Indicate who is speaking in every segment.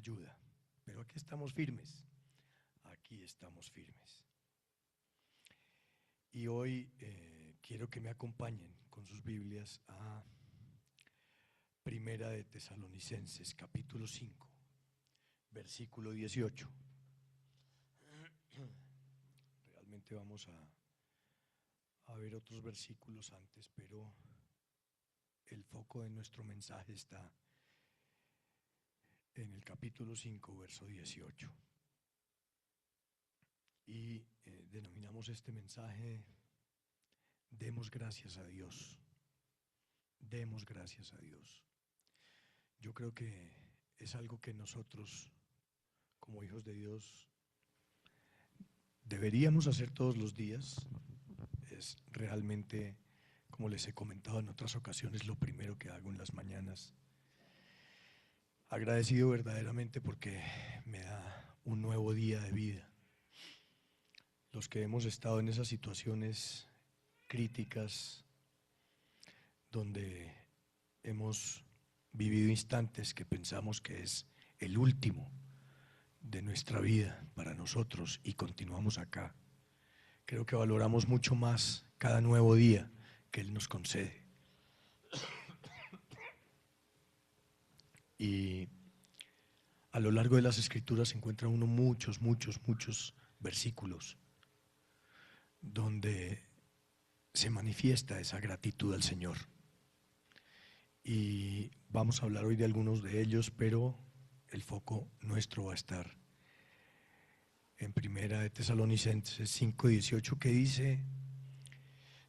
Speaker 1: ayuda. Pero aquí estamos firmes, aquí estamos firmes. Y hoy quiero que me acompañen con sus Biblias a Primera de Tesalonicenses, capítulo 5, versículo 18. Realmente vamos a ver otros versículos antes, pero el foco de nuestro mensaje está en el capítulo 5, verso 18. Y denominamos este mensaje: demos gracias a Dios. Demos gracias a Dios. Yo creo que es algo que nosotros, como hijos de Dios, deberíamos hacer todos los días. Es realmente, como les he comentado en otras ocasiones, lo primero que hago en las mañanas. Agradecido verdaderamente porque me da un nuevo día de vida. Los que hemos estado en esas situaciones críticas, donde hemos vivido instantes que pensamos que es el último de nuestra vida para nosotros y continuamos acá, creo que valoramos mucho más cada nuevo día que Él nos concede. Y a lo largo de las Escrituras se encuentra uno muchos versículos donde se manifiesta esa gratitud al Señor. Y vamos a hablar hoy de algunos de ellos, pero el foco nuestro va a estar en Primera de Tesalonicenses 5:18, que dice: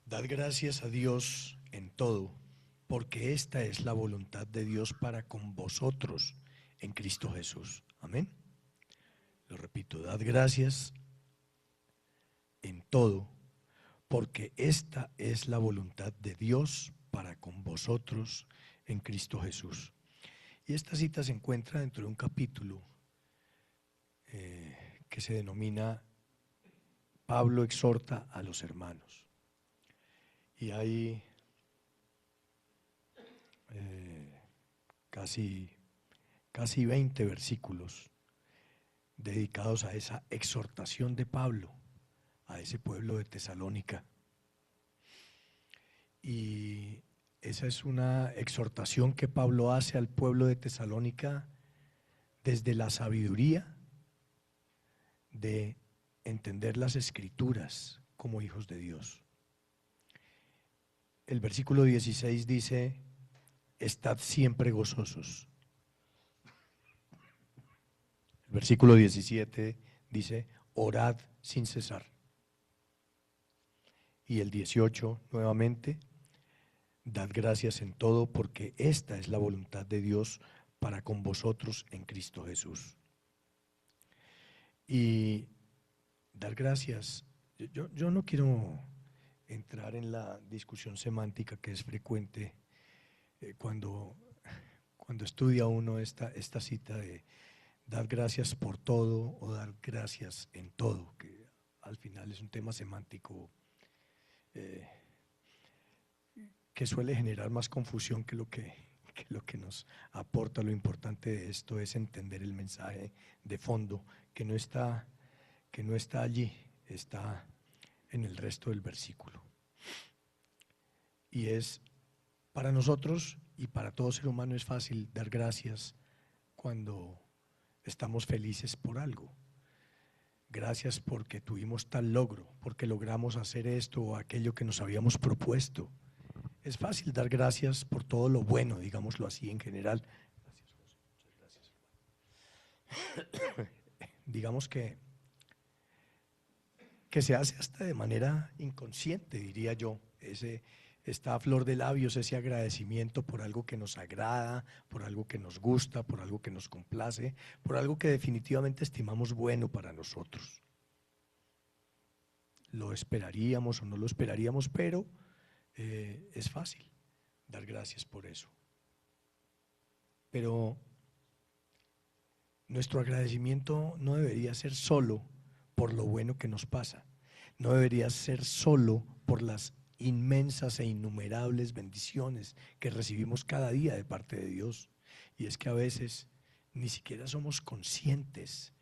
Speaker 1: dad gracias a Dios en todo, porque esta es la voluntad de Dios para con vosotros en Cristo Jesús. Amén. Lo repito: dad gracias en todo, porque esta es la voluntad de Dios para con vosotros en Cristo Jesús. Y esta cita se encuentra dentro de un capítulo que se denomina Pablo exhorta a los hermanos. Y hay casi 20 versículos dedicados a esa exhortación de Pablo a ese pueblo de Tesalónica. Y esa es una exhortación que Pablo hace al pueblo de Tesalónica desde la sabiduría de entender las Escrituras como hijos de Dios. El versículo 16 dice: estad siempre gozosos. El versículo 17 dice: orad sin cesar. Y el 18 nuevamente: dad gracias en todo, porque esta es la voluntad de Dios para con vosotros en Cristo Jesús. Y dar gracias, yo no quiero entrar en la discusión semántica que es frecuente cuando estudia uno esta cita de dar gracias por todo o dar gracias en todo, que al final es un tema semántico que suele generar más confusión que lo que nos aporta. Lo importante de esto es entender el mensaje de fondo, que no está allí, está en el resto del versículo. Y es para nosotros y para todo ser humano es fácil dar gracias cuando estamos felices por algo. Gracias porque tuvimos tal logro, porque logramos hacer esto o aquello que nos habíamos propuesto. Es fácil dar gracias por todo lo bueno, digámoslo así en general. Gracias, José. Muchas gracias. Digamos que se hace hasta de manera inconsciente, diría yo. Está a flor de labios ese agradecimiento por algo que nos agrada, por algo que nos gusta, por algo que nos complace, por algo que definitivamente estimamos bueno para nosotros. Lo esperaríamos o no lo esperaríamos, pero es fácil dar gracias por eso. Pero nuestro agradecimiento no debería ser solo por lo bueno que nos pasa, no debería ser solo por las inmensas e innumerables bendiciones que recibimos cada día de parte de Dios. Y es que a veces ni siquiera somos conscientes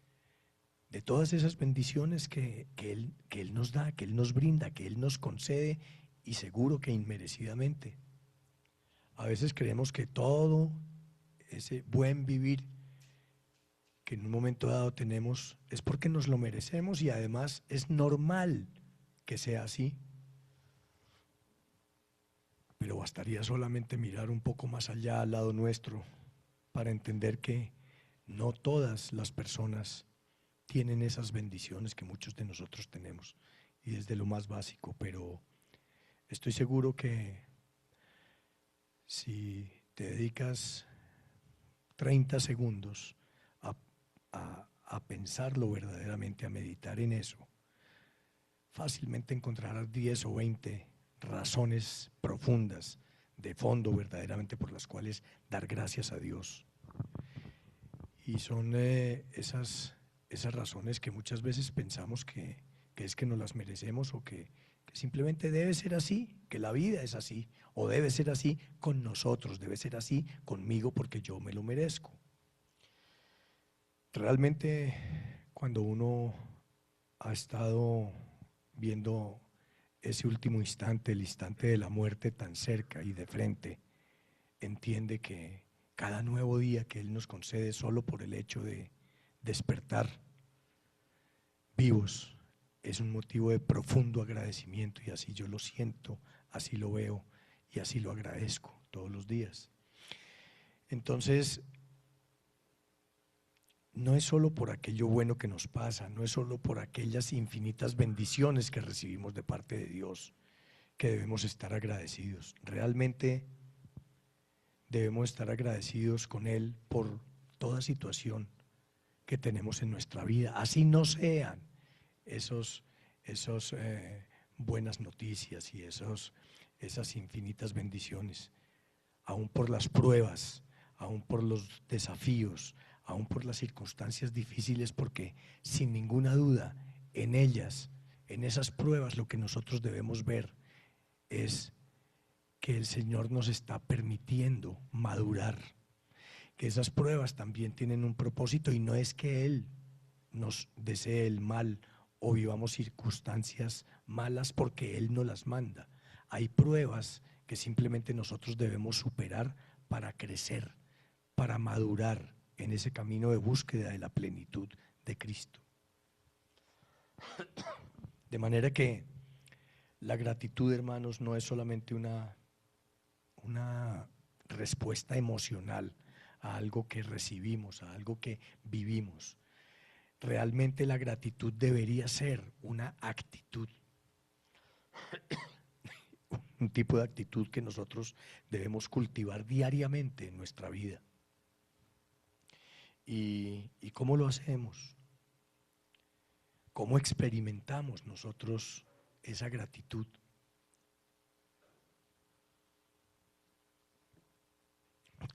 Speaker 1: de todas esas bendiciones que Él nos da, que Él nos brinda, que Él nos concede, y seguro que inmerecidamente. A veces creemos que todo ese buen vivir que en un momento dado tenemos es porque nos lo merecemos, y además es normal que sea así. Pero bastaría solamente mirar un poco más allá al lado nuestro para entender que no todas las personas tienen esas bendiciones que muchos de nosotros tenemos, y desde lo más básico. Pero estoy seguro que si te dedicas 30 segundos a pensarlo verdaderamente, a meditar en eso, fácilmente encontrarás 10 o 20 razones profundas, de fondo verdaderamente, por las cuales dar gracias a Dios. Y son esas razones que muchas veces pensamos que es que nos las merecemos, o que simplemente debe ser así, que la vida es así, o debe ser así con nosotros, debe ser así conmigo porque yo me lo merezco. Realmente, cuando uno ha estado viendo ese último instante, el instante de la muerte tan cerca y de frente, entiende que cada nuevo día que Él nos concede, solo por el hecho de despertar vivos, es un motivo de profundo agradecimiento, y así yo lo siento, así lo veo y así lo agradezco todos los días. Entonces, no es solo por aquello bueno que nos pasa, no es solo por aquellas infinitas bendiciones que recibimos de parte de Dios que debemos estar agradecidos. Realmente debemos estar agradecidos con Él por toda situación que tenemos en nuestra vida, así no sean esos buenas noticias y esas infinitas bendiciones, aún por las pruebas, aún por los desafíos, aún por las circunstancias difíciles, porque sin ninguna duda en ellas, en esas pruebas, lo que nosotros debemos ver es que el Señor nos está permitiendo madurar, que esas pruebas también tienen un propósito, y no es que Él nos desee el mal o vivamos circunstancias malas porque Él nos las manda. Hay pruebas que simplemente nosotros debemos superar para crecer, para madurar en ese camino de búsqueda de la plenitud de Cristo. De manera que la gratitud, hermanos, no es solamente una respuesta emocional a algo que recibimos, a algo que vivimos. Realmente la gratitud debería ser una actitud, un tipo de actitud que nosotros debemos cultivar diariamente en nuestra vida. ¿Y cómo lo hacemos? ¿Cómo experimentamos nosotros esa gratitud?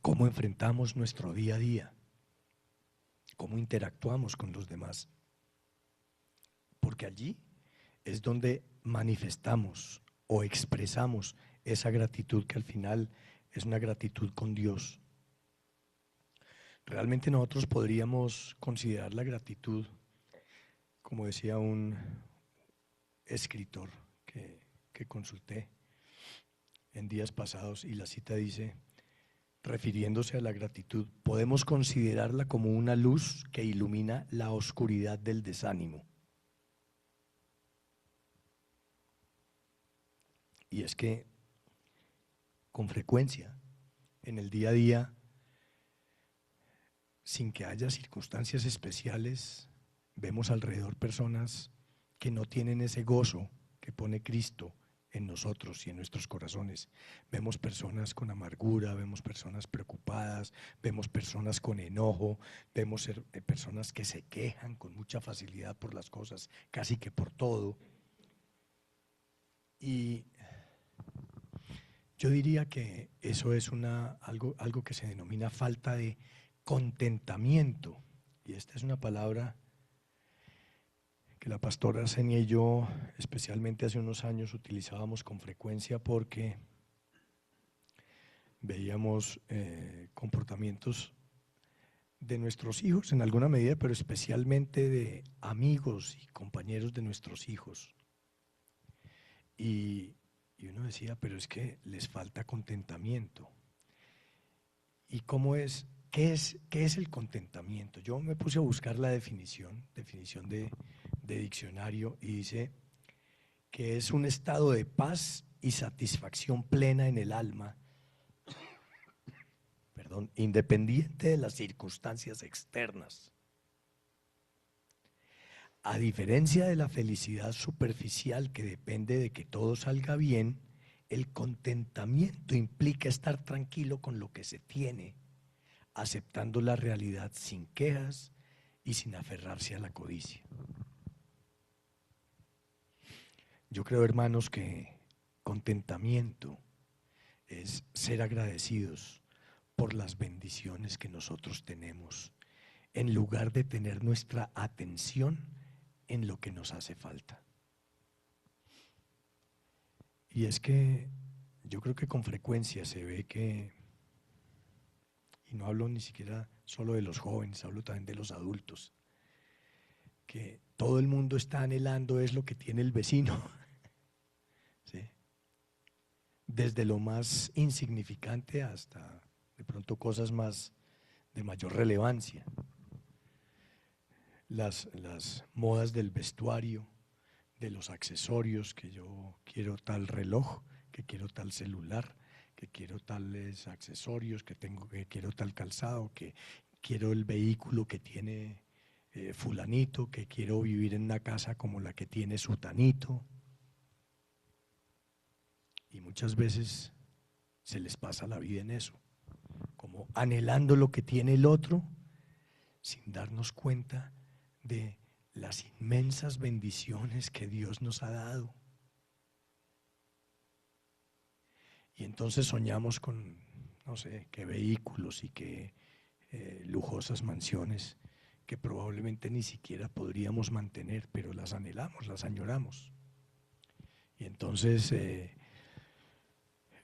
Speaker 1: ¿Cómo enfrentamos nuestro día a día? ¿Cómo interactuamos con los demás? Porque allí es donde manifestamos o expresamos esa gratitud, que al final es una gratitud con Dios. Realmente nosotros podríamos considerar la gratitud, como decía un escritor que consulté en días pasados, y la cita dice, refiriéndose a la gratitud: podemos considerarla como una luz que ilumina la oscuridad del desánimo. Y es que con frecuencia en el día a día, sin que haya circunstancias especiales, vemos alrededor personas que no tienen ese gozo que pone Cristo en nosotros y en nuestros corazones. Vemos personas con amargura, vemos personas preocupadas, vemos personas con enojo, vemos personas que se quejan con mucha facilidad por las cosas, casi que por todo. Y yo diría que eso es algo que se denomina falta de contentamiento. Y esta es una palabra que la pastora Senia y yo, especialmente hace unos años, utilizábamos con frecuencia, porque veíamos comportamientos de nuestros hijos en alguna medida, pero especialmente de amigos y compañeros de nuestros hijos. Y uno decía, pero es que les falta contentamiento. ¿Y cómo es? ¿Qué es el contentamiento? Yo me puse a buscar la definición de diccionario, y dice que es un estado de paz y satisfacción plena en el alma, independiente de las circunstancias externas. A diferencia de la felicidad superficial que depende de que todo salga bien, el contentamiento implica estar tranquilo con lo que se tiene, aceptando la realidad sin quejas y sin aferrarse a la codicia. Yo creo, hermanos, que contentamiento es ser agradecidos por las bendiciones que nosotros tenemos, en lugar de tener nuestra atención en lo que nos hace falta. Y es que yo creo que con frecuencia se ve que, y no hablo ni siquiera solo de los jóvenes, hablo también de los adultos, que todo el mundo está anhelando es lo que tiene el vecino, ¿sí? Desde lo más insignificante hasta de pronto cosas más de mayor relevancia. Las modas del vestuario, de los accesorios, que yo quiero tal reloj, que quiero tal celular, que quiero tales accesorios, que quiero tal calzado, que quiero el vehículo que tiene fulanito, que quiero vivir en una casa como la que tiene sutanito. Y muchas veces se les pasa la vida en eso, como anhelando lo que tiene el otro, sin darnos cuenta de las inmensas bendiciones que Dios nos ha dado. Y entonces soñamos con, no sé, qué vehículos y qué lujosas mansiones que probablemente ni siquiera podríamos mantener, pero las anhelamos, las añoramos. Y entonces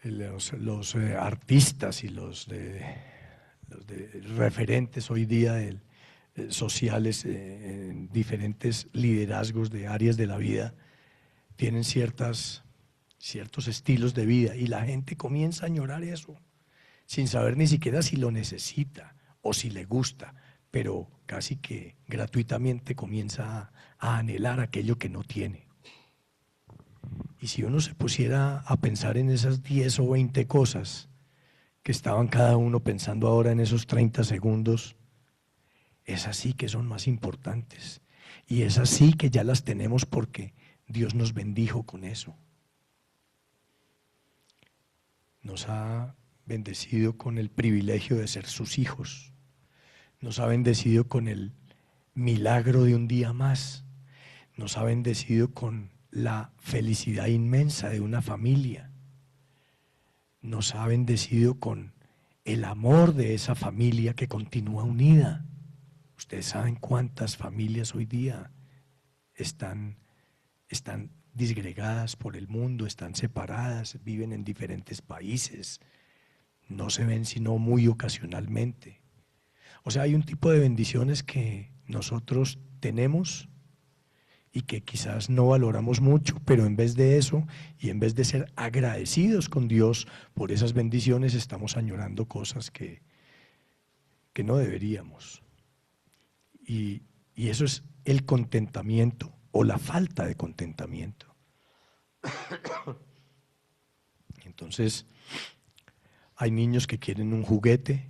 Speaker 1: los artistas y los referentes hoy día sociales en diferentes liderazgos de áreas de la vida tienen ciertos estilos de vida, y la gente comienza a añorar eso sin saber ni siquiera si lo necesita o si le gusta, pero casi que gratuitamente comienza a anhelar aquello que no tiene. Y si uno se pusiera a pensar en esas 10 o 20 cosas que estaban cada uno pensando ahora en esos 30 segundos, es así que son más importantes, y es así que ya las tenemos porque Dios nos bendijo con eso. Nos ha bendecido con el privilegio de ser sus hijos, nos ha bendecido con el milagro de un día más, nos ha bendecido con la felicidad inmensa de una familia, nos ha bendecido con el amor de esa familia que continúa unida. Ustedes saben cuántas familias hoy día están disgregadas por el mundo, están separadas, viven en diferentes países, no se ven sino muy ocasionalmente. O sea, hay un tipo de bendiciones que nosotros tenemos y que quizás no valoramos mucho, pero en vez de eso, y en vez de ser agradecidos con Dios por esas bendiciones, estamos añorando cosas que no deberíamos. Y eso es el contentamiento o la falta de contentamiento. Entonces, hay niños que quieren un juguete,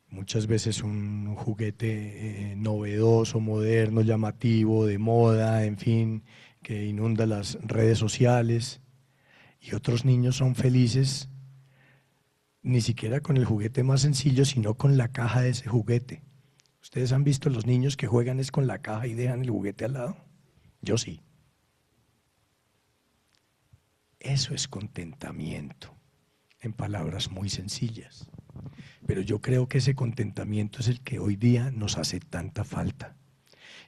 Speaker 1: muchas veces un juguete novedoso, moderno, llamativo, de moda, en fin, que inunda las redes sociales, y otros niños son felices ni siquiera con el juguete más sencillo, sino con la caja de ese juguete. ¿Ustedes han visto los niños que juegan es con la caja y dejan el juguete al lado? Yo sí. Eso es contentamiento, en palabras muy sencillas. Pero yo creo que ese contentamiento es el que hoy día nos hace tanta falta.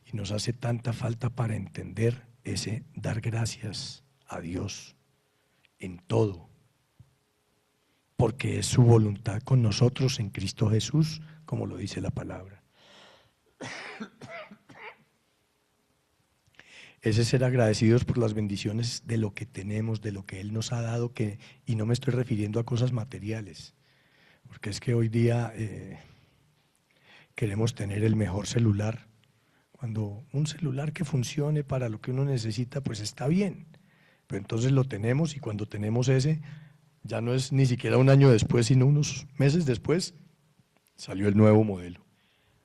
Speaker 1: Y nos hace tanta falta para entender ese dar gracias a Dios en todo. porque es su voluntad con nosotros en Cristo Jesús, como lo dice la palabra. Ese ser agradecidos por las bendiciones de lo que tenemos, de lo que Él nos ha dado, y no me estoy refiriendo a cosas materiales, porque es que hoy día queremos tener el mejor celular. Cuando un celular que funcione para lo que uno necesita, pues está bien, pero entonces lo tenemos y cuando tenemos ese, ya no es ni siquiera un año después, sino unos meses después, salió el nuevo modelo.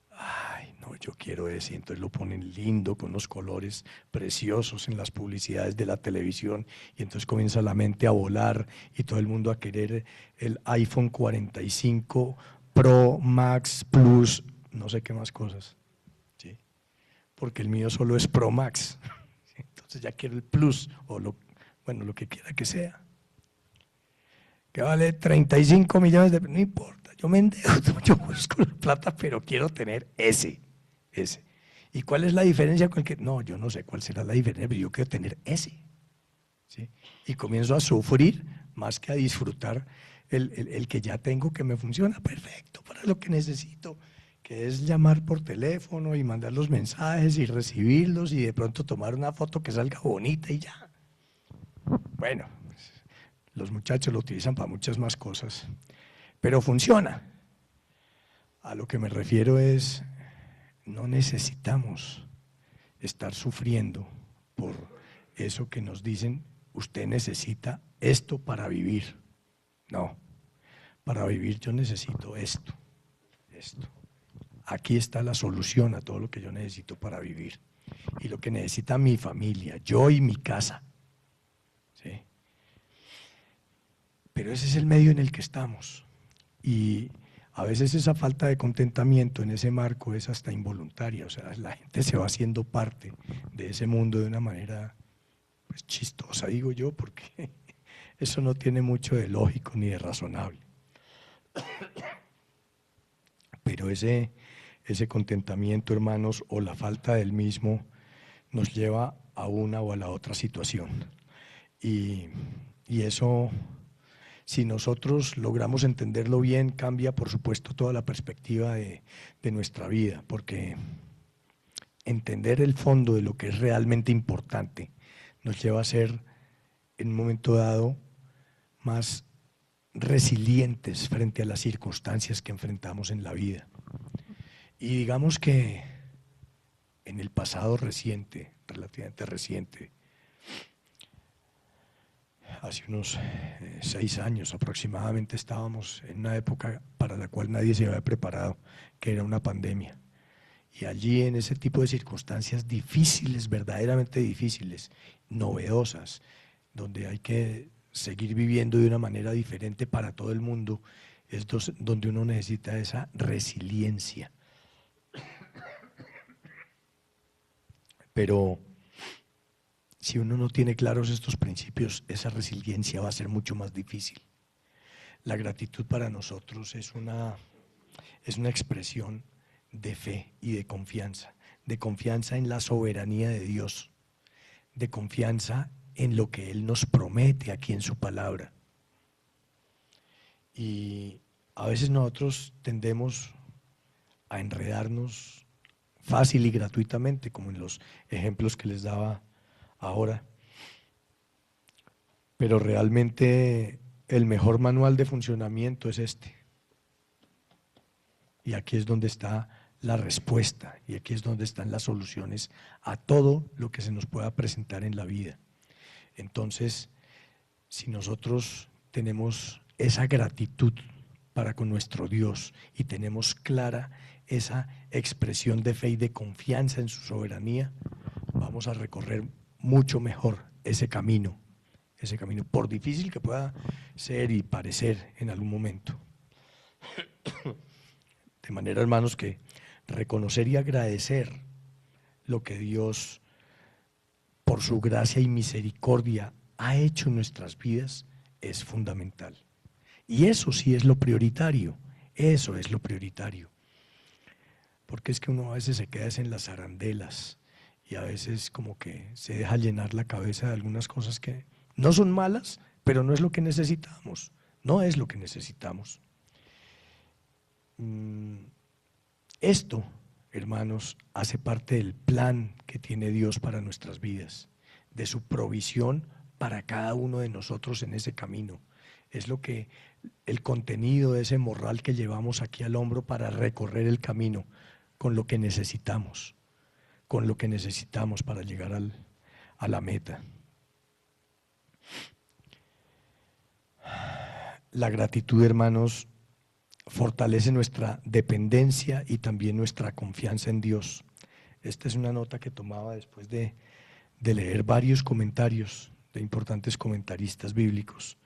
Speaker 1: Ay, no, yo quiero ese, y entonces lo ponen lindo, con unos colores preciosos en las publicidades de la televisión, y entonces comienza la mente a volar y todo el mundo a querer el iPhone 45 Pro, Max, Plus, no sé qué más cosas, ¿sí? Porque el mío solo es Pro Max, entonces ya quiero el Plus, o bueno, lo que quiera que sea. Que vale 35 millones no importa, yo me endeudo, yo busco la plata, pero quiero tener ese. ¿Y cuál es la diferencia con el que? No, yo no sé cuál será la diferencia, pero yo quiero tener ese. ¿Sí? Y comienzo a sufrir más que a disfrutar el que ya tengo, que me funciona perfecto para lo que necesito, que es llamar por teléfono y mandar los mensajes y recibirlos y de pronto tomar una foto que salga bonita y ya. Bueno, los muchachos lo utilizan para muchas más cosas, pero funciona. A lo que me refiero es, no necesitamos estar sufriendo por eso que nos dicen, usted necesita esto para vivir. No, para vivir yo necesito esto. Aquí está la solución a todo lo que yo necesito para vivir. Y lo que necesita mi familia, yo y mi casa. ¿Sí? Pero ese es el medio en el que estamos. Y a veces esa falta de contentamiento en ese marco es hasta involuntaria, o sea, la gente se va haciendo parte de ese mundo de una manera pues chistosa, digo yo, porque eso no tiene mucho de lógico ni de razonable. Pero ese contentamiento, hermanos, o la falta del mismo, nos lleva a una o a la otra situación. Y eso, si nosotros logramos entenderlo bien, cambia, por supuesto, toda la perspectiva de nuestra vida, porque entender el fondo de lo que es realmente importante nos lleva a ser, en un momento dado, más resilientes frente a las circunstancias que enfrentamos en la vida. Y digamos que en el pasado reciente, relativamente reciente, hace unos 6 años aproximadamente, estábamos en una época para la cual nadie se había preparado, que era una pandemia. Y allí, en ese tipo de circunstancias difíciles, verdaderamente difíciles, novedosas, donde hay que seguir viviendo de una manera diferente para todo el mundo, es donde uno necesita esa resiliencia. Pero si uno no tiene claros estos principios, esa resiliencia va a ser mucho más difícil. La gratitud para nosotros es una expresión de fe y de confianza en la soberanía de Dios, de confianza en lo que Él nos promete aquí en su palabra. Y a veces nosotros tendemos a enredarnos fácil y gratuitamente, como en los ejemplos que les daba ahora. Pero realmente el mejor manual de funcionamiento es este. Y aquí es donde está la respuesta, y aquí es donde están las soluciones a todo lo que se nos pueda presentar en la vida. Entonces, si nosotros tenemos esa gratitud para con nuestro Dios y tenemos clara esa expresión de fe y de confianza en su soberanía, vamos a recorrer mucho mejor ese camino, por difícil que pueda ser y parecer en algún momento. De manera, hermanos, que reconocer y agradecer lo que Dios, por su gracia y misericordia, ha hecho en nuestras vidas es fundamental. Y eso sí es lo prioritario, eso es lo prioritario. Porque es que uno a veces se queda en las arandelas y a veces como que se deja llenar la cabeza de algunas cosas que no son malas, pero no es lo que necesitamos. no es lo que necesitamos. Esto, hermanos, hace parte del plan que tiene Dios para nuestras vidas, de su provisión para cada uno de nosotros en ese camino. Es lo que el contenido de ese morral que llevamos aquí al hombro para recorrer el camino con lo que necesitamos, para llegar a la meta. La gratitud, hermanos, fortalece nuestra dependencia y también nuestra confianza en Dios. Esta es una nota que tomaba después de leer varios comentarios de importantes comentaristas bíblicos.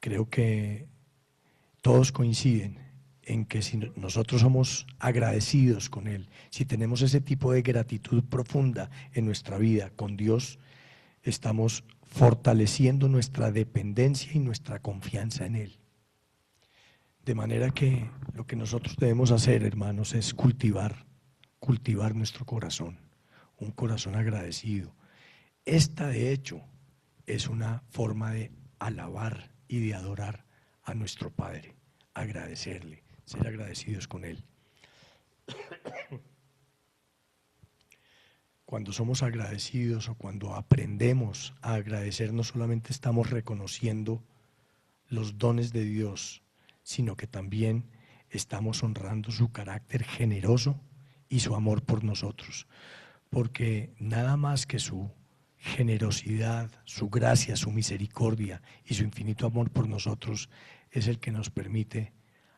Speaker 1: Creo que todos coinciden en que si nosotros somos agradecidos con Él, si tenemos ese tipo de gratitud profunda en nuestra vida con Dios, estamos fortaleciendo nuestra dependencia y nuestra confianza en Él. De manera que lo que nosotros debemos hacer, hermanos, es cultivar nuestro corazón, un corazón agradecido. Esta, de hecho, es una forma de alabar y de adorar a nuestro Padre, agradecerle, ser agradecidos con Él. Cuando somos agradecidos o cuando aprendemos a agradecer, no solamente estamos reconociendo los dones de Dios, sino que también estamos honrando su carácter generoso y su amor por nosotros, porque nada más que su generosidad, su gracia, su misericordia y su infinito amor por nosotros es el que nos permite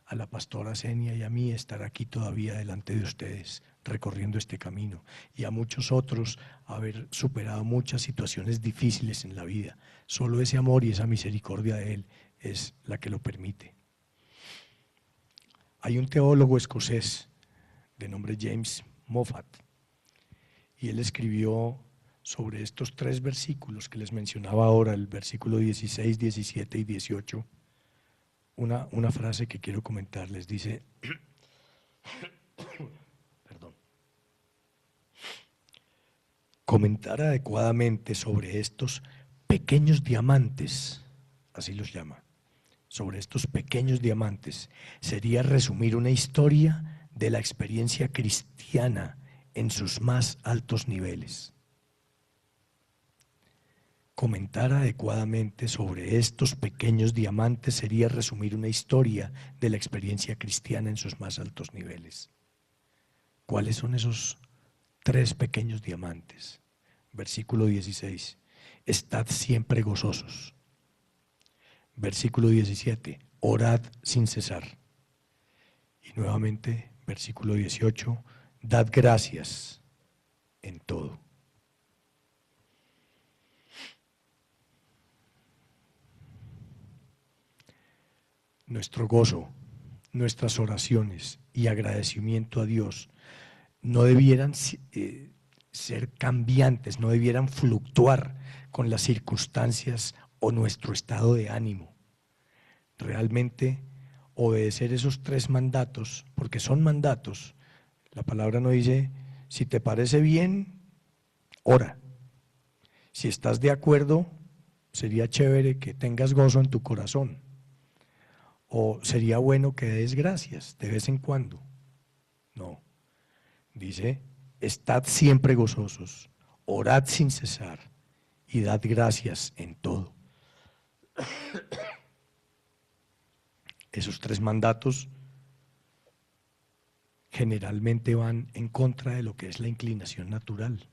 Speaker 1: a la pastora Senia y a mí estar aquí todavía delante de ustedes, recorriendo este camino, y a muchos otros haber superado muchas situaciones difíciles en la vida. Solo ese amor y esa misericordia de Él es la que lo permite. Hay un teólogo escocés de nombre James Moffat, y él escribió sobre estos 3 versículos que les mencionaba ahora, el versículo 16, 17 y 18, una frase que quiero comentarles. Dice, perdón, comentar adecuadamente sobre estos pequeños diamantes, así los llama, sobre estos pequeños diamantes, sería resumir una historia de la experiencia cristiana en sus más altos niveles. Comentar adecuadamente sobre estos pequeños diamantes sería resumir una historia de la experiencia cristiana en sus más altos niveles. ¿Cuáles son esos 3 pequeños diamantes? Versículo 16, estad siempre gozosos. Versículo 17, orad sin cesar. Y nuevamente, versículo 18, dad gracias en todo. Nuestro gozo, nuestras oraciones y agradecimiento a Dios no debieran ser cambiantes, no debieran fluctuar con las circunstancias o nuestro estado de ánimo. Realmente obedecer esos 3 mandatos, porque son mandatos. La palabra no dice, si te parece bien, ora. Si estás de acuerdo, sería chévere que tengas gozo en tu corazón. O sería bueno que des gracias de vez en cuando. No, dice, estad siempre gozosos, orad sin cesar y dad gracias en todo. Esos 3 mandatos generalmente van en contra de lo que es la inclinación natural.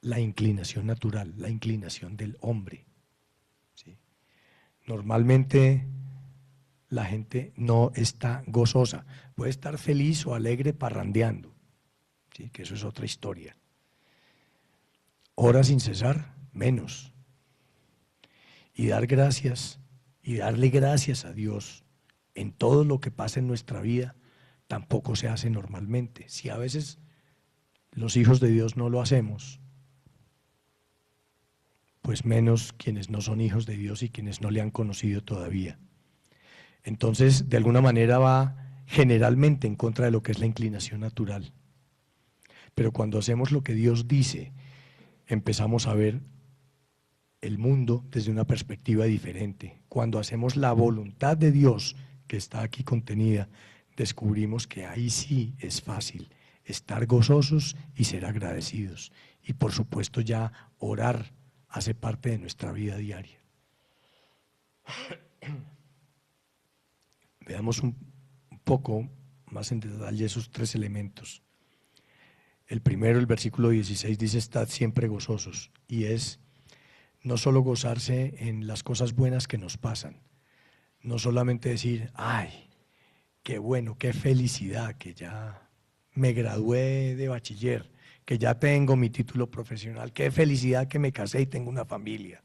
Speaker 1: La inclinación natural, la inclinación del hombre. ¿Sí? Normalmente la gente no está gozosa, puede estar feliz o alegre parrandeando, ¿sí? Que eso es otra historia. Ora sin cesar, menos. Y dar gracias y darle gracias a Dios en todo lo que pasa en nuestra vida tampoco se hace normalmente. Si a veces los hijos de Dios no lo hacemos, pues menos quienes no son hijos de Dios y quienes no le han conocido todavía. Entonces, de alguna manera va generalmente en contra de lo que es la inclinación natural. Pero cuando hacemos lo que Dios dice, empezamos a ver el mundo desde una perspectiva diferente. Cuando hacemos la voluntad de Dios que está aquí contenida, descubrimos que ahí sí es fácil estar gozosos y ser agradecidos. Y por supuesto ya orar hace parte de nuestra vida diaria. Veamos un poco más en detalle esos tres elementos. El primero, el versículo 16 dice: estad siempre gozosos, y es no solo gozarse en las cosas buenas que nos pasan, no solamente decir, ay, qué bueno, qué felicidad que ya me gradué de bachiller, que ya tengo mi título profesional, qué felicidad que me casé y tengo una familia.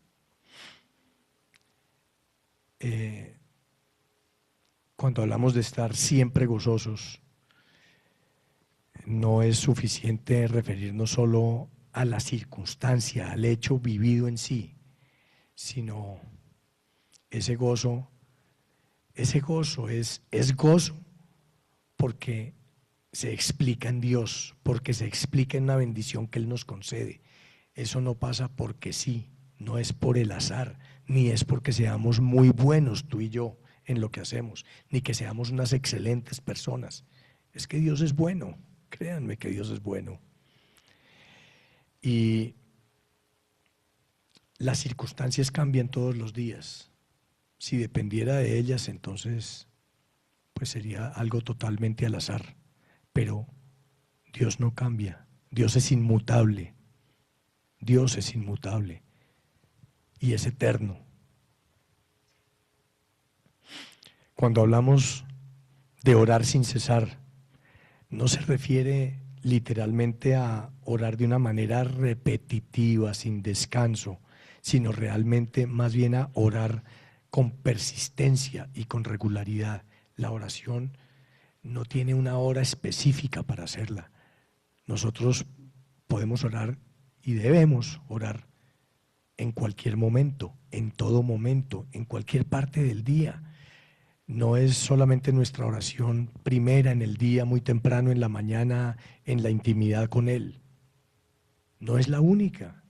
Speaker 1: Cuando hablamos de estar siempre gozosos, no es suficiente referirnos solo a la circunstancia, al hecho vivido en sí, sino ese gozo es gozo porque se explica en Dios, porque se explica en una bendición que Él nos concede. Eso no pasa porque sí, no es por el azar, ni es porque seamos muy buenos tú y yo en lo que hacemos, ni que seamos unas excelentes personas. Es que Dios es bueno, créanme que Dios es bueno. Y las circunstancias cambian todos los días. Si dependiera de ellas, entonces pues sería algo totalmente al azar. Pero Dios no cambia, Dios es inmutable, Dios es inmutable y es eterno. Cuando hablamos de orar sin cesar, no se refiere literalmente a orar de una manera repetitiva, sin descanso, sino realmente más bien a orar con persistencia y con regularidad. La oración no tiene una hora específica para hacerla. Nosotros podemos orar y debemos orar en cualquier momento, en todo momento, en cualquier parte del día. No es solamente nuestra oración primera en el día, muy temprano en la mañana, en la intimidad con Él. No es la única.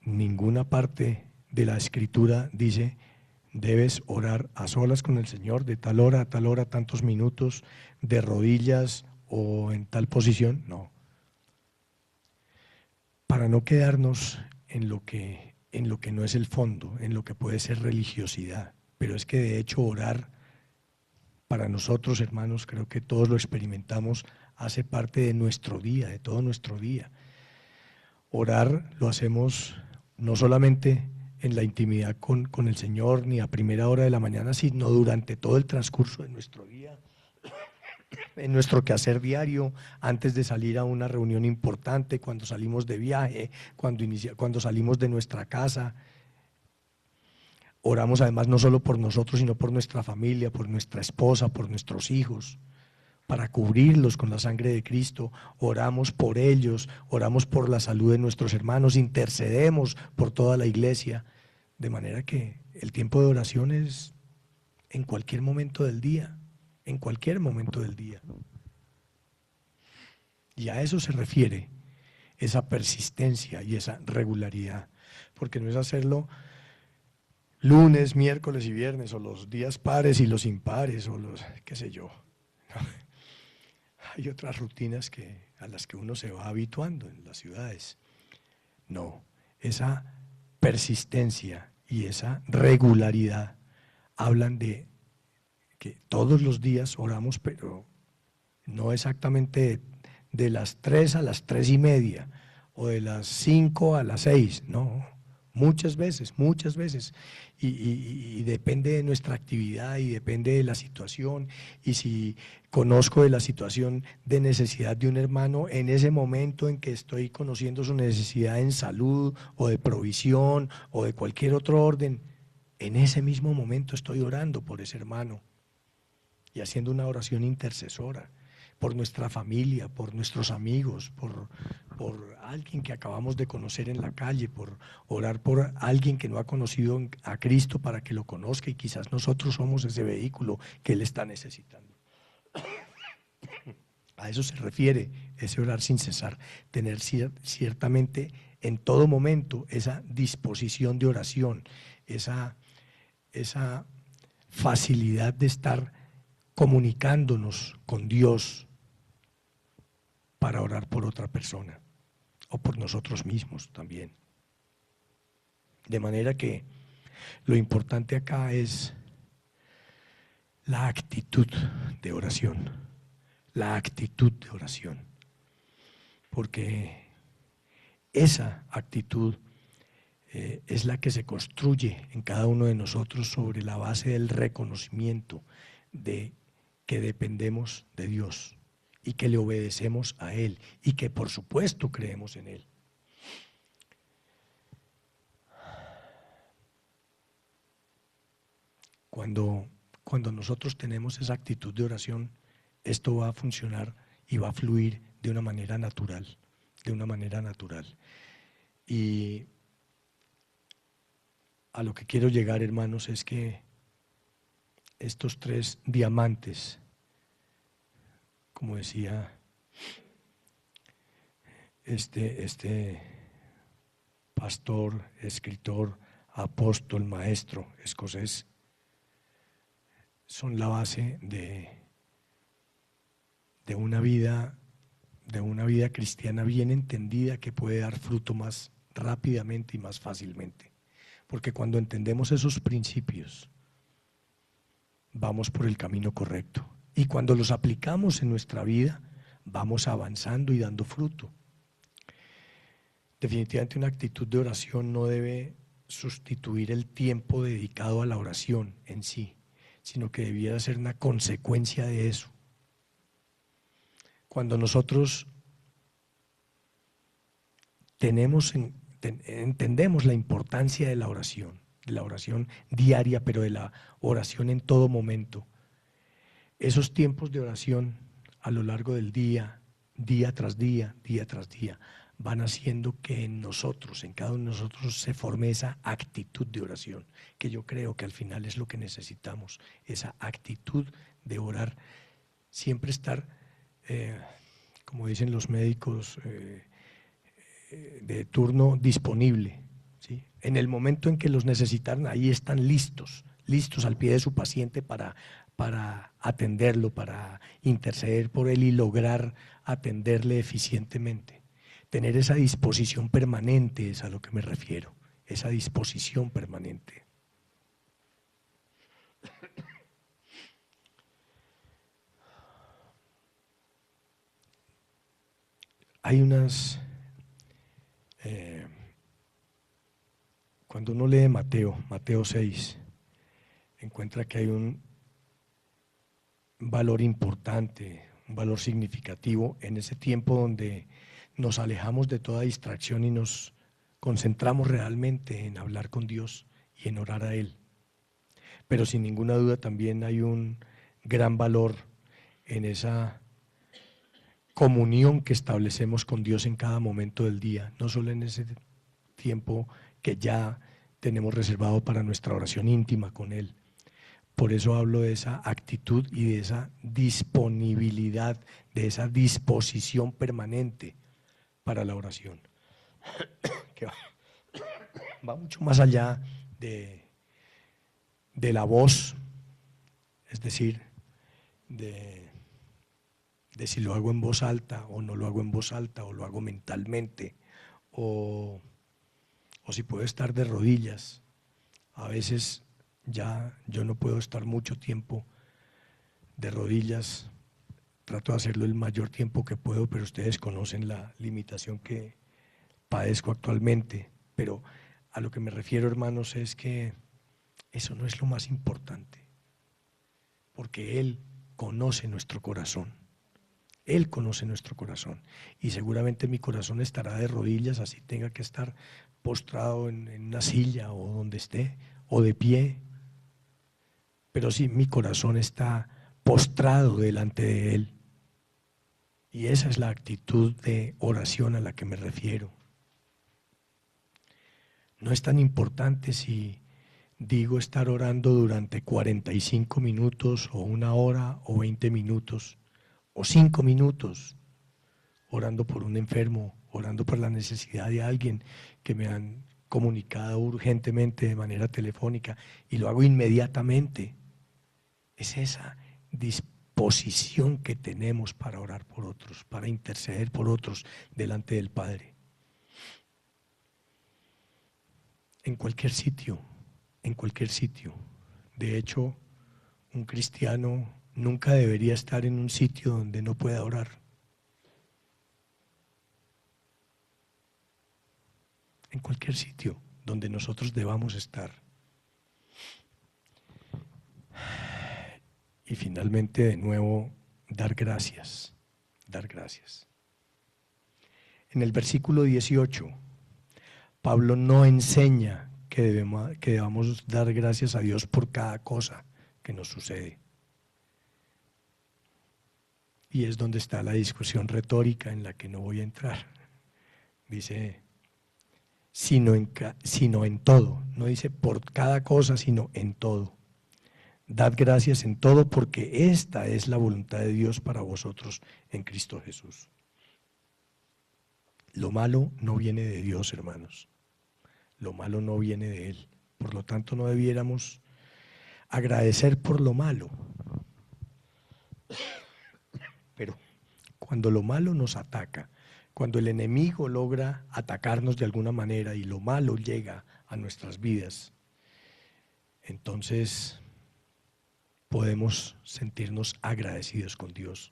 Speaker 1: Ninguna parte de la Escritura dice: debes orar a solas con el Señor de tal hora a tal hora, tantos minutos, de rodillas o en tal posición. No. Para no quedarnos en lo que no es el fondo, en lo que puede ser religiosidad. Pero es que de hecho orar, para nosotros, hermanos, creo que todos lo experimentamos, hace parte de nuestro día, de todo nuestro día. Orar lo hacemos no solamente en la intimidad con el Señor, ni a primera hora de la mañana, sino durante todo el transcurso de nuestro día, en nuestro quehacer diario, antes de salir a una reunión importante, cuando salimos de viaje, cuando salimos de nuestra casa. Oramos además no solo por nosotros, sino por nuestra familia, por nuestra esposa, por nuestros hijos, para cubrirlos con la sangre de Cristo. Oramos por ellos, oramos por la salud de nuestros hermanos, intercedemos por toda la iglesia, de manera que el tiempo de oración es en cualquier momento del día, en cualquier momento del día. Y a eso se refiere esa persistencia y esa regularidad, porque no es hacerlo lunes, miércoles y viernes, o los días pares y los impares, o los, qué sé yo. Hay otras rutinas a las que uno se va habituando en las ciudades. No, esa persistencia y esa regularidad hablan de que todos los días oramos, pero no exactamente de las 3 a las 3:30 o de las 5 a las 6, no. Muchas veces, y depende de nuestra actividad y depende de la situación. Y si conozco de la situación de necesidad de un hermano, en ese momento en que estoy conociendo su necesidad en salud o de provisión o de cualquier otro orden, en ese mismo momento estoy orando por ese hermano y haciendo una oración intercesora por nuestra familia, por nuestros amigos, por alguien que acabamos de conocer en la calle, por orar por alguien que no ha conocido a Cristo para que lo conozca, y quizás nosotros somos ese vehículo que Él está necesitando. A eso se refiere ese orar sin cesar, tener ciertamente en todo momento esa disposición de oración, esa facilidad de estar comunicándonos con Dios para orar por otra persona o por nosotros mismos también. De manera que lo importante acá es la actitud de oración, la actitud de oración, porque esa actitud es la que se construye en cada uno de nosotros sobre la base del reconocimiento de que dependemos de Dios y que le obedecemos a Él y que por supuesto creemos en Él. Cuando nosotros tenemos esa actitud de oración, esto va a funcionar y va a fluir de una manera natural, de una manera natural. Y a lo que quiero llegar, hermanos, es que estos 3 diamantes, como decía este pastor, escritor, apóstol, maestro escocés, son la base de una vida cristiana bien entendida que puede dar fruto más rápidamente y más fácilmente. Porque cuando entendemos esos principios, vamos por el camino correcto. Y cuando los aplicamos en nuestra vida, vamos avanzando y dando fruto. Definitivamente una actitud de oración no debe sustituir el tiempo dedicado a la oración en sí, sino que debiera ser una consecuencia de eso. Cuando nosotros entendemos la importancia de la oración diaria, pero de la oración en todo momento, esos tiempos de oración a lo largo del día, día tras día, van haciendo que en nosotros, en cada uno de nosotros, se forme esa actitud de oración, que yo creo que al final es lo que necesitamos, esa actitud de orar, siempre estar, como dicen los médicos, de turno disponible, ¿sí? En el momento en que los necesitan, ahí están listos al pie de su paciente para atenderlo, para interceder por él y lograr atenderle eficientemente. Tener esa disposición permanente es a lo que me refiero, esa disposición permanente. Hay cuando uno lee Mateo 6, encuentra que hay un valor importante, un valor significativo en ese tiempo donde nos alejamos de toda distracción y nos concentramos realmente en hablar con Dios y en orar a Él. Pero sin ninguna duda también hay un gran valor en esa comunión que establecemos con Dios en cada momento del día, no solo en ese tiempo que ya tenemos reservado para nuestra oración íntima con Él. Por eso hablo de esa actitud y de esa disponibilidad, de esa disposición permanente para la oración, que va mucho más allá de la voz, es decir, de si lo hago en voz alta o no lo hago en voz alta, o lo hago mentalmente, o si puedo estar de rodillas. A veces ya yo no puedo estar mucho tiempo de rodillas, trato de hacerlo el mayor tiempo que puedo, pero ustedes conocen la limitación que padezco actualmente. Pero a lo que me refiero, hermanos, es que eso no es lo más importante, porque Él conoce nuestro corazón. Él conoce nuestro corazón y seguramente mi corazón estará de rodillas, así tenga que estar postrado en una silla o donde esté, o de pie, pero sí, mi corazón está postrado delante de Él. Y esa es la actitud de oración a la que me refiero. No es tan importante si digo estar orando durante 45 minutos o 1 hora o 20 minutos o 5 minutos orando por un enfermo orando por la necesidad de alguien que me han comunicado urgentemente de manera telefónica y lo hago inmediatamente. Es esa disposición que tenemos para orar por otros, para interceder por otros delante del Padre. En cualquier sitio, en cualquier sitio. De hecho, un cristiano nunca debería estar en un sitio donde no pueda orar. En cualquier sitio donde nosotros debamos estar. Y finalmente, de nuevo, dar gracias, dar gracias. En el versículo 18, Pablo no enseña que debamos dar gracias a Dios por cada cosa que nos sucede. Y es donde está la discusión retórica en la que no voy a entrar. Dice, sino en todo, no dice por cada cosa, sino en todo. Dad gracias en todo porque esta es la voluntad de Dios para vosotros en Cristo Jesús. Lo malo no viene de Dios, hermanos. Lo malo no viene de Él. Por lo tanto, no debiéramos agradecer por lo malo. Pero cuando lo malo nos ataca, cuando el enemigo logra atacarnos de alguna manera y lo malo llega a nuestras vidas, entonces podemos sentirnos agradecidos con Dios,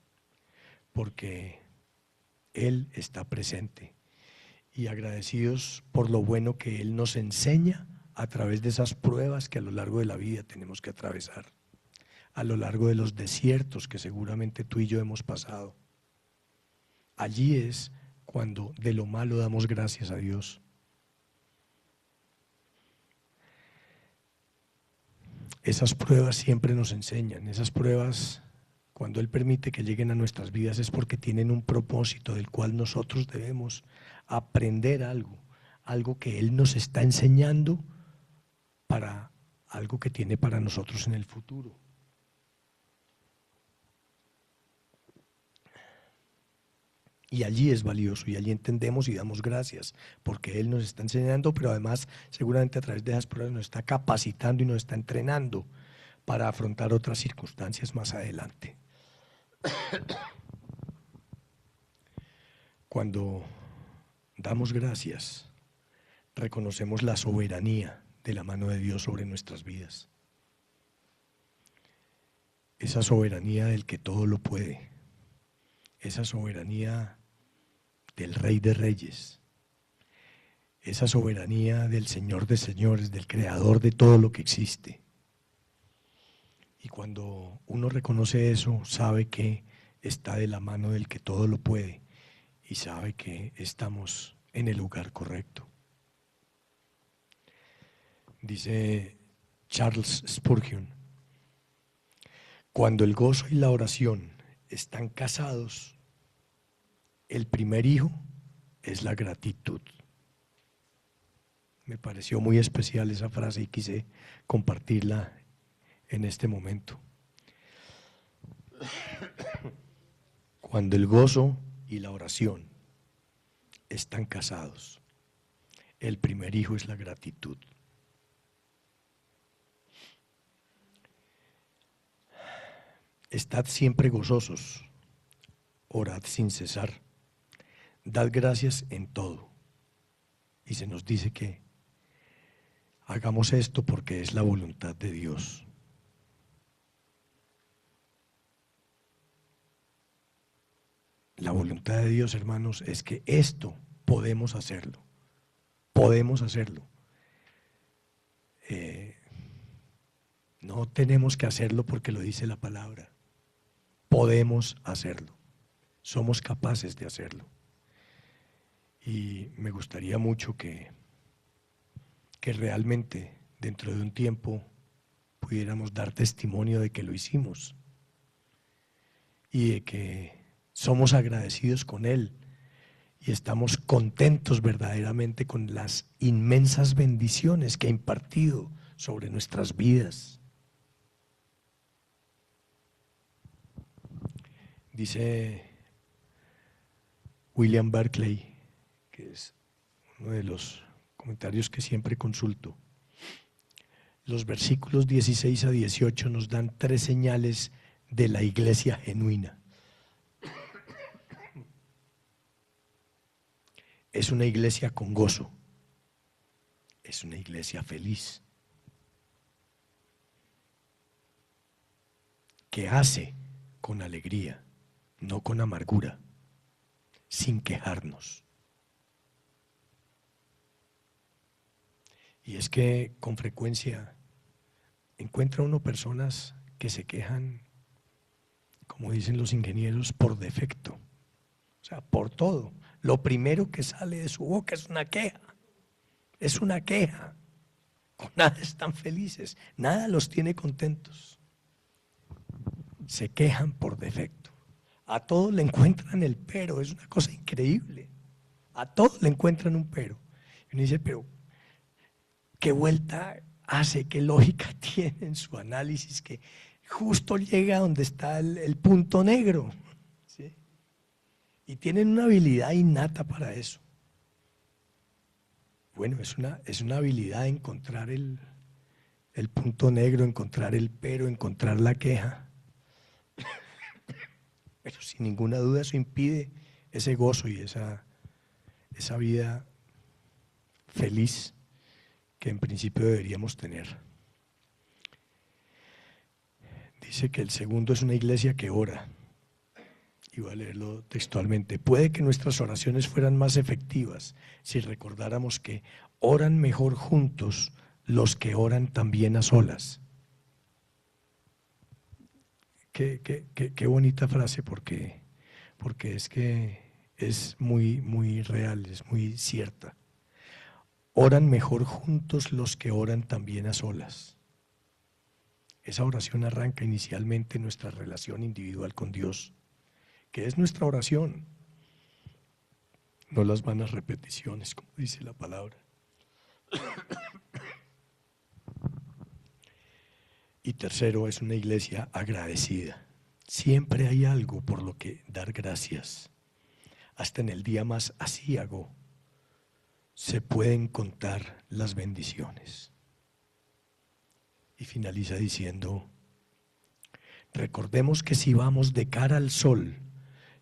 Speaker 1: porque Él está presente, y agradecidos por lo bueno que Él nos enseña a través de esas pruebas que a lo largo de la vida tenemos que atravesar, a lo largo de los desiertos que seguramente tú y yo hemos pasado. Allí es cuando de lo malo damos gracias a Dios. Esas pruebas siempre nos enseñan, esas pruebas, cuando Él permite que lleguen a nuestras vidas, es porque tienen un propósito del cual nosotros debemos aprender algo, algo que Él nos está enseñando para algo que tiene para nosotros en el futuro. Y allí es valioso, y allí entendemos y damos gracias, porque Él nos está enseñando, pero además seguramente a través de esas pruebas nos está capacitando y nos está entrenando para afrontar otras circunstancias más adelante. Cuando damos gracias, reconocemos la soberanía de la mano de Dios sobre nuestras vidas. Esa soberanía del que todo lo puede, esa soberanía del Rey de Reyes, esa soberanía del Señor de Señores, del Creador de todo lo que existe. Y cuando uno reconoce eso, sabe que está de la mano del que todo lo puede y sabe que estamos en el lugar correcto. Dice Charles Spurgeon, cuando el gozo y la oración están casados, el primer hijo es la gratitud. Me pareció muy especial esa frase y quise compartirla en este momento. Cuando el gozo y la oración están casados, el primer hijo es la gratitud. Estad siempre gozosos, orad sin cesar, dad gracias en todo. Y se nos dice que hagamos esto porque es la voluntad de Dios. La voluntad de Dios, hermanos, es que esto podemos hacerlo. Podemos hacerlo. No tenemos que hacerlo porque lo dice la palabra. Podemos hacerlo. Somos capaces de hacerlo. Y me gustaría mucho que realmente dentro de un tiempo pudiéramos dar testimonio de que lo hicimos y de que somos agradecidos con Él y estamos contentos verdaderamente con las inmensas bendiciones que ha impartido sobre nuestras vidas. Dice William Barclay que es uno de los comentarios que siempre consulto. Los versículos 16 a 18 nos dan 3 señales de la iglesia genuina. Es una iglesia con gozo, es una iglesia feliz, que hace con alegría, no con amargura, sin quejarnos. Y es que con frecuencia encuentra uno personas que se quejan, como dicen los ingenieros, por defecto, o sea, por todo. Lo primero que sale de su boca es una queja, es una queja. Con nada están felices, nada los tiene contentos. Se quejan por defecto. A todos le encuentran el pero, es una cosa increíble. A todos le encuentran un pero. Y uno dice, pero ¿qué vuelta hace, qué lógica tiene en su análisis que justo llega donde está el punto negro? ¿Sí? Y tienen una habilidad innata para eso. Bueno, es una habilidad de encontrar el punto negro, encontrar el pero, encontrar la queja. Pero sin ninguna duda eso impide ese gozo y esa vida feliz que en principio deberíamos tener. Dice que el segundo es una iglesia que ora. Y voy a leerlo textualmente. Puede que nuestras oraciones fueran más efectivas si recordáramos que oran mejor juntos los que oran también a solas. Qué bonita frase, porque es que es muy real, es muy cierta. Oran mejor juntos los que oran también a solas. Esa oración arranca inicialmente en nuestra relación individual con Dios, que es nuestra oración, no las vanas repeticiones, como dice la palabra. Y tercero, es una iglesia agradecida. Siempre hay algo por lo que dar gracias. Hasta en el día más aciago se pueden contar las bendiciones. Y finaliza diciendo, recordemos que si vamos de cara al sol,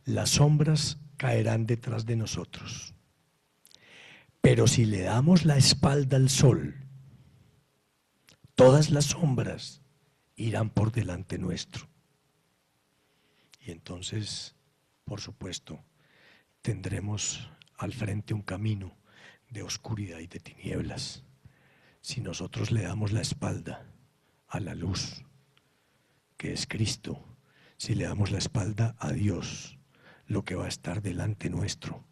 Speaker 1: las sombras caerán detrás de nosotros. Pero si le damos la espalda al sol, todas las sombras irán por delante nuestro. Y entonces, por supuesto, tendremos al frente un camino de oscuridad y de tinieblas. Si nosotros le damos la espalda a la luz, que es Cristo, si le damos la espalda a Dios, lo que va a estar delante nuestro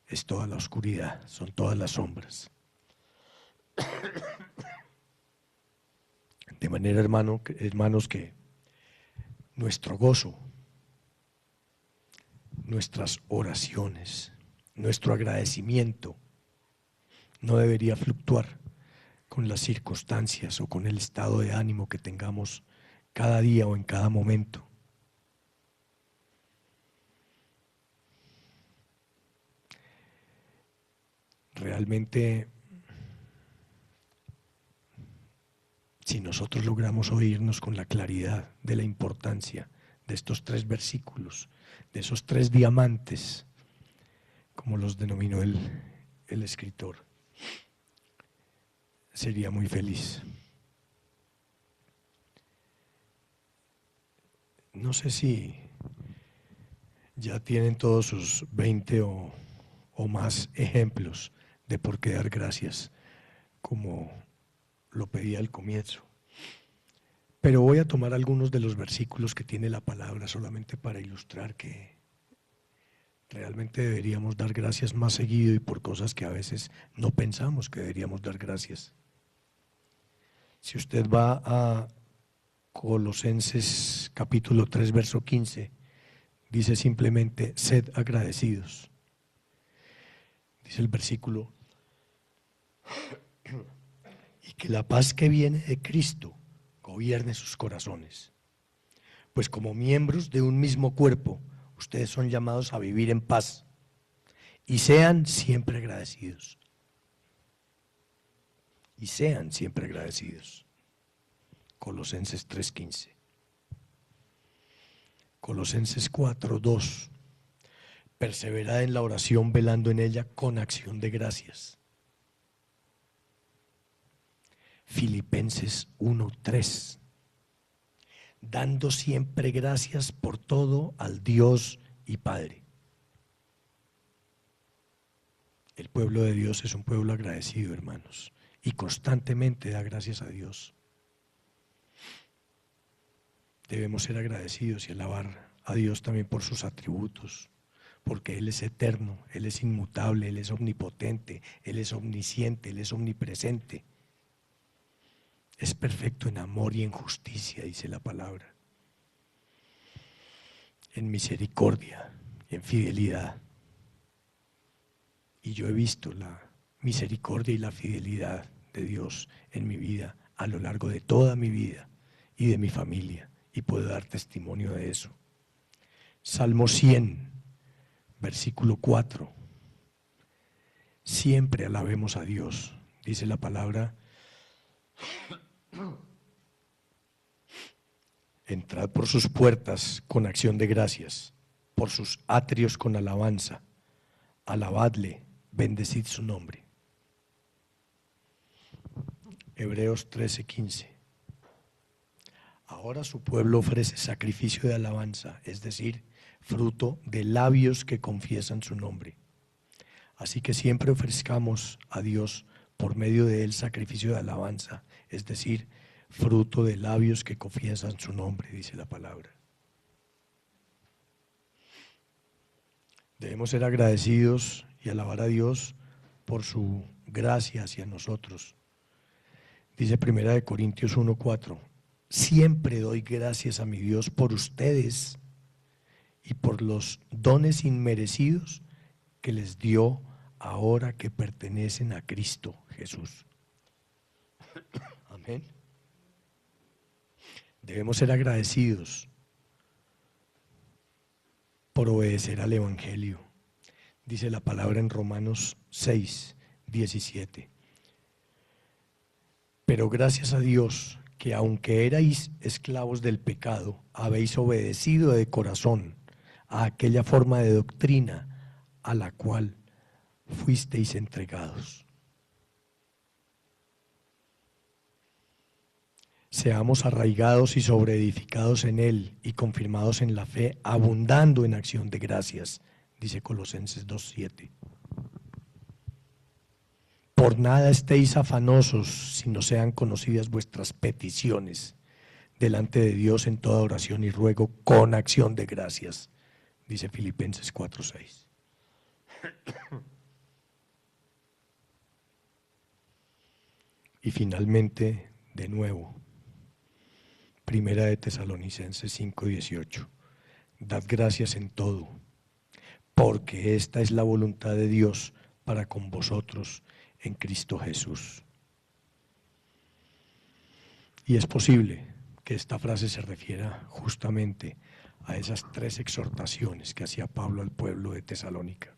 Speaker 1: es toda la oscuridad, son todas las sombras. De manera, hermanos, que nuestro gozo, nuestras oraciones, nuestro agradecimiento no debería fluctuar con las circunstancias o con el estado de ánimo que tengamos cada día o en cada momento. Realmente, si nosotros logramos oírnos con la claridad de la importancia de estos 3 versículos, de esos 3 diamantes, como los denominó el escritor, sería muy feliz. No sé si ya tienen todos sus 20 o más ejemplos de por qué dar gracias, como lo pedía al comienzo. Pero voy a tomar algunos de los versículos que tiene la palabra solamente para ilustrar que realmente deberíamos dar gracias más seguido y por cosas que a veces no pensamos que deberíamos dar gracias. Si usted va a Colosenses capítulo 3, verso 15, dice simplemente, sed agradecidos. Dice el versículo, y que la paz que viene de Cristo gobierne sus corazones. Pues como miembros de un mismo cuerpo, ustedes son llamados a vivir en paz y sean siempre agradecidos. Y sean siempre agradecidos. Colosenses 3:15. Colosenses 4:2. Perseverad en la oración, velando en ella con acción de gracias. Filipenses 1:3. Dando siempre gracias por todo al Dios y Padre. El pueblo de Dios es un pueblo agradecido, hermanos, y constantemente da gracias a Dios. Debemos ser agradecidos y alabar a Dios también por sus atributos, porque Él es eterno, Él es inmutable, Él es omnipotente, Él es omnisciente, Él es omnipresente. Es perfecto en amor y en justicia, dice la palabra, en misericordia y en fidelidad. Y yo he visto la misericordia y la fidelidad de Dios en mi vida a lo largo de toda mi vida y de mi familia, y puedo dar testimonio de eso. Salmo 100, versículo 4. Siempre alabemos a Dios, dice la palabra. Entrad por sus puertas con acción de gracias, por sus atrios con alabanza. Alabadle, bendecid su nombre. Hebreos 13:15. Ahora su pueblo ofrece sacrificio de alabanza, es decir, fruto de labios que confiesan su nombre. Así que siempre ofrezcamos a Dios por medio de él sacrificio de alabanza, es decir, fruto de labios que confiesan su nombre, dice la palabra. Debemos ser agradecidos y alabar a Dios por su gracia hacia nosotros. Dice 1 Corintios 1:4, siempre doy gracias a mi Dios por ustedes y por los dones inmerecidos que les dio ahora que pertenecen a Cristo Jesús. Amén. Debemos ser agradecidos por obedecer al Evangelio. Dice la palabra en Romanos 6:17. Pero gracias a Dios que aunque erais esclavos del pecado, habéis obedecido de corazón a aquella forma de doctrina a la cual fuisteis entregados. Seamos arraigados y sobreedificados en Él y confirmados en la fe, abundando en acción de gracias, dice Colosenses 2:7. Por nada estéis afanosos, sino sean conocidas vuestras peticiones delante de Dios en toda oración y ruego con acción de gracias, dice Filipenses 4:6. Y finalmente, de nuevo, Primera de Tesalonicenses 5:18. Dad gracias en todo, porque esta es la voluntad de Dios para con vosotros en Cristo Jesús. Y es posible que esta frase se refiera justamente a esas tres exhortaciones que hacía Pablo al pueblo de Tesalónica.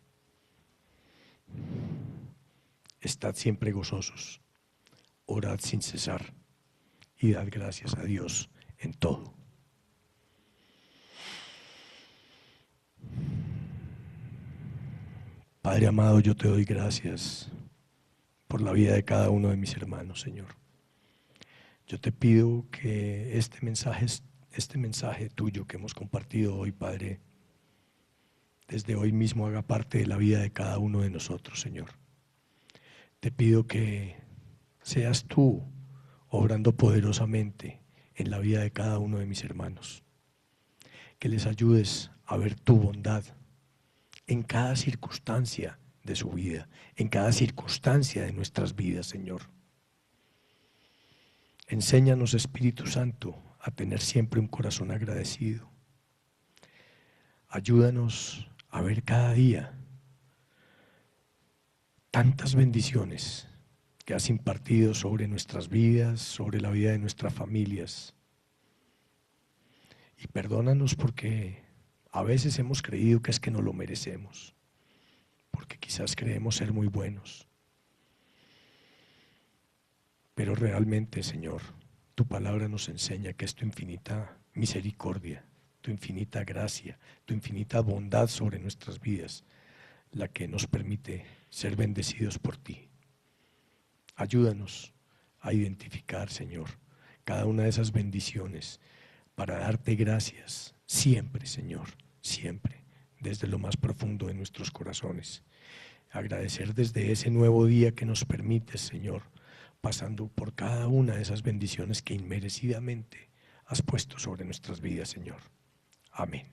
Speaker 1: Estad siempre gozosos, orad sin cesar y dad gracias a Dios en todo. Padre amado, yo te doy gracias por la vida de cada uno de mis hermanos, Señor. Yo te pido que este mensaje tuyo que hemos compartido hoy, Padre, desde hoy mismo haga parte de la vida de cada uno de nosotros, Señor. Te pido que seas tú obrando poderosamente en la vida de cada uno de mis hermanos, que les ayudes a ver tu bondad en cada circunstancia de su vida, en cada circunstancia de nuestras vidas, Señor. Enséñanos, Espíritu Santo, a tener siempre un corazón agradecido. Ayúdanos a ver cada día tantas bendiciones que has impartido sobre nuestras vidas, sobre la vida de nuestras familias. Y perdónanos porque a veces hemos creído que es que no lo merecemos, porque quizás creemos ser muy buenos. Pero realmente, Señor, tu palabra nos enseña que es tu infinita misericordia, tu infinita gracia, tu infinita bondad sobre nuestras vidas, la que nos permite ser bendecidos por ti. Ayúdanos a identificar, Señor, cada una de esas bendiciones para darte gracias siempre, Señor, siempre, desde lo más profundo de nuestros corazones. Agradecer desde ese nuevo día que nos permites, Señor, pasando por cada una de esas bendiciones que inmerecidamente has puesto sobre nuestras vidas, Señor. Amén.